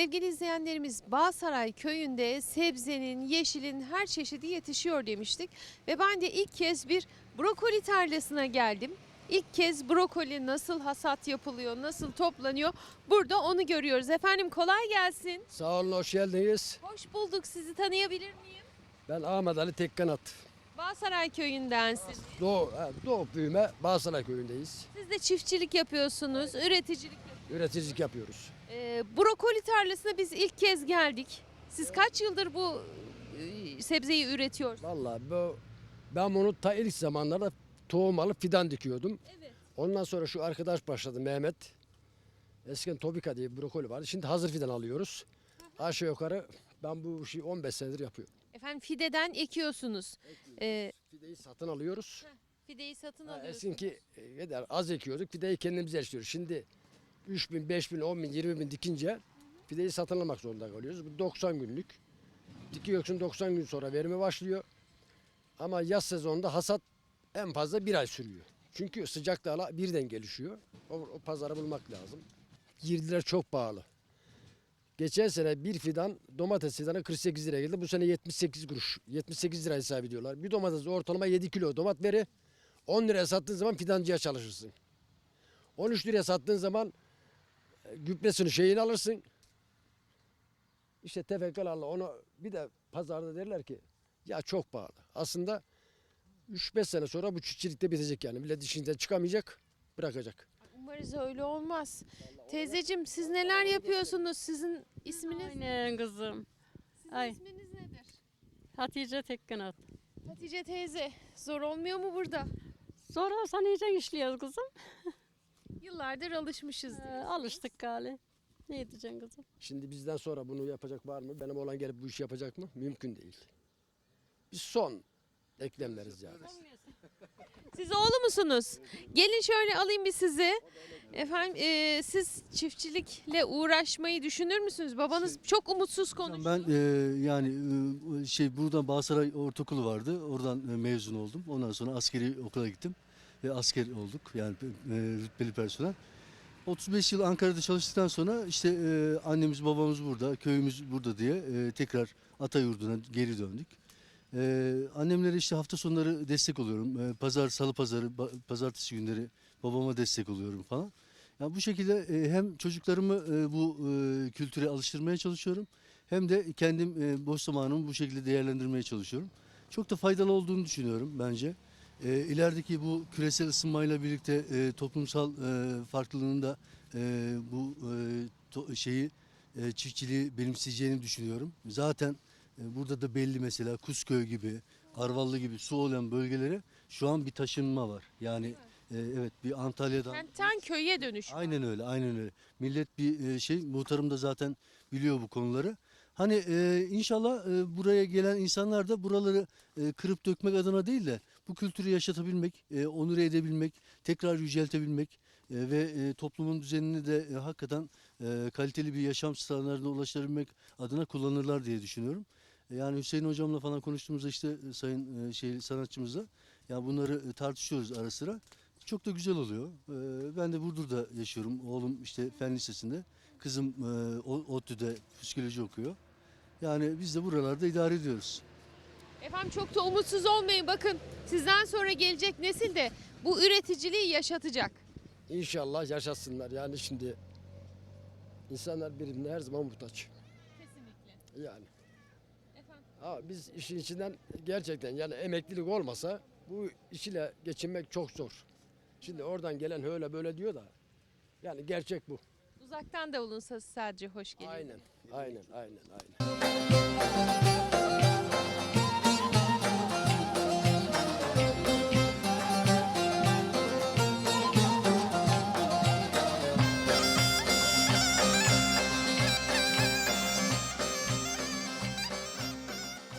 Sevgili izleyenlerimiz, Bağsaray köyünde sebzenin, yeşilin her çeşidi yetişiyor demiştik. Ve ben de ilk kez bir brokoli tarlasına geldim. İlk kez brokoli nasıl hasat yapılıyor, nasıl toplanıyor burada onu görüyoruz. Efendim kolay gelsin. Sağ olun, hoş geldiniz. Hoş bulduk, sizi tanıyabilir miyim? Ben Ahmet Ali Tekkanat. Bağsaray köyündensiniz. Doğu büyüme Bağsaray köyündeyiz. Siz de çiftçilik yapıyorsunuz, üreticilik yapıyorsunuz. Üreticilik yapıyoruz. Brokoli tarlasına biz ilk kez geldik. Siz kaç yıldır bu sebzeyi üretiyorsunuz? Vallahi ben bunu ta ilk zamanlarda tohum alıp fidan dikiyordum. Evet. Ondan sonra şu arkadaş başladı, Mehmet. Eskiden Tobika diye bir brokoli vardı. Şimdi hazır fidan alıyoruz. Aşağı yukarı ben bu işi 15 senedir yapıyorum. Efendim fideden ekiyorsunuz. Fideyi satın alıyoruz. Fideyi satın alıyorsunuz. Eski az ekiyorduk. Fideyi kendimiz yetiştiriyoruz. Şimdi 3.000, 5.000, 10.000, 20.000 dikince fideyi satın almak zorunda kalıyoruz. Bu 90 günlük. Dikiyorsun, 90 gün sonra verimi başlıyor. Ama yaz sezonunda hasat en fazla bir ay sürüyor. Çünkü sıcaklarla birden gelişiyor. O pazarı bulmak lazım. Girdiler çok pahalı. Geçen sene bir fidan, domates fidanı 48 liraya geldi. Bu sene 78 kuruş. 78 lira hesap ediyorlar. Bir domates ortalama 7 kilo domat veri. 10 liraya sattığın zaman fidancıya çalışırsın. 13 liraya sattığın zaman gübresini şeyini alırsın. İşte tefekkalarla onu bir de pazarda derler ki ya çok pahalı. Aslında 3-5 sene sonra bu çiftçilikte bitecek yani. Millet işinden çıkamayacak, bırakacak. Umarız öyle olmaz. Teyzeciğim siz neler yapıyorsunuz? Sizin isminiz? Aynen kızım. Sizin Ay. isminiz nedir? Hatice Tekkanat. Hatice teyze, zor olmuyor mu burada? Zor olsa nice işliyoruz kızım. Yıllardır alışmışız. Alıştık gali. Ne diyeceksin kızım? Şimdi bizden sonra bunu yapacak var mı? Benim oğlan gelip bu işi yapacak mı? Mümkün değil. Biz son eklemleriz yani. Siz oğlu musunuz? Gelin şöyle alayım bir sizi. Efendim siz çiftçilikle uğraşmayı düşünür müsünüz? Babanız çok umutsuz konuşuyor. Ben buradan Bağsaray Ortaokulu vardı. Oradan mezun oldum. Ondan sonra askeri okula gittim ve asker olduk. Yani rütbeli personel. 35 yıl Ankara'da çalıştıktan sonra işte annemiz babamız burada, köyümüz burada diye tekrar ata yurduna geri döndük. Annemlere işte hafta sonları destek oluyorum. Pazar, salı pazarı, pazartesi günleri babama destek oluyorum falan. Yani bu şekilde hem çocuklarımı bu kültüre alıştırmaya çalışıyorum. Hem de kendim boş zamanımı bu şekilde değerlendirmeye çalışıyorum. Çok da faydalı olduğunu düşünüyorum bence. İlerideki bu küresel ısınmayla birlikte toplumsal farklılığın da çiftçiliği benimseyeceğini düşünüyorum. Zaten burada da belli mesela Kuzköy gibi, Arvallı gibi su olan bölgelere şu an bir taşınma var. Yani evet bir Antalya'dan. Kentten köye dönüş. Aynen öyle, aynen öyle. Millet muhtarım da zaten biliyor bu konuları. Hani inşallah buraya gelen insanlar da buraları kırıp dökmek adına değil de bu kültürü yaşatabilmek, onur edebilmek, tekrar yüceltebilmek ve toplumun düzenini de hakikaten kaliteli bir yaşam standartına ulaştırabilmek adına kullanırlar diye düşünüyorum. Yani Hüseyin hocamla falan konuştuğumuzda işte sayın sanatçımızla ya bunları tartışıyoruz ara sıra. Çok da güzel oluyor. Ben de Burdur'da yaşıyorum. Oğlum işte Fen Lisesi'nde. Kızım ODTÜ'de psikoloji okuyor. Yani biz de buralarda idare ediyoruz. Efendim çok da umutsuz olmayın. Bakın sizden sonra gelecek nesil de bu üreticiliği yaşatacak. İnşallah yaşasınlar. Yani şimdi insanlar birbirine her zaman muhtaç. Kesinlikle. Yani. Efendim? Biz işin içinden gerçekten yani emeklilik olmasa bu iş ile geçinmek çok zor. Şimdi oradan gelen öyle böyle diyor da yani gerçek bu. Uzaktan da olunsa sadece hoş geliyor. Aynen, aynen.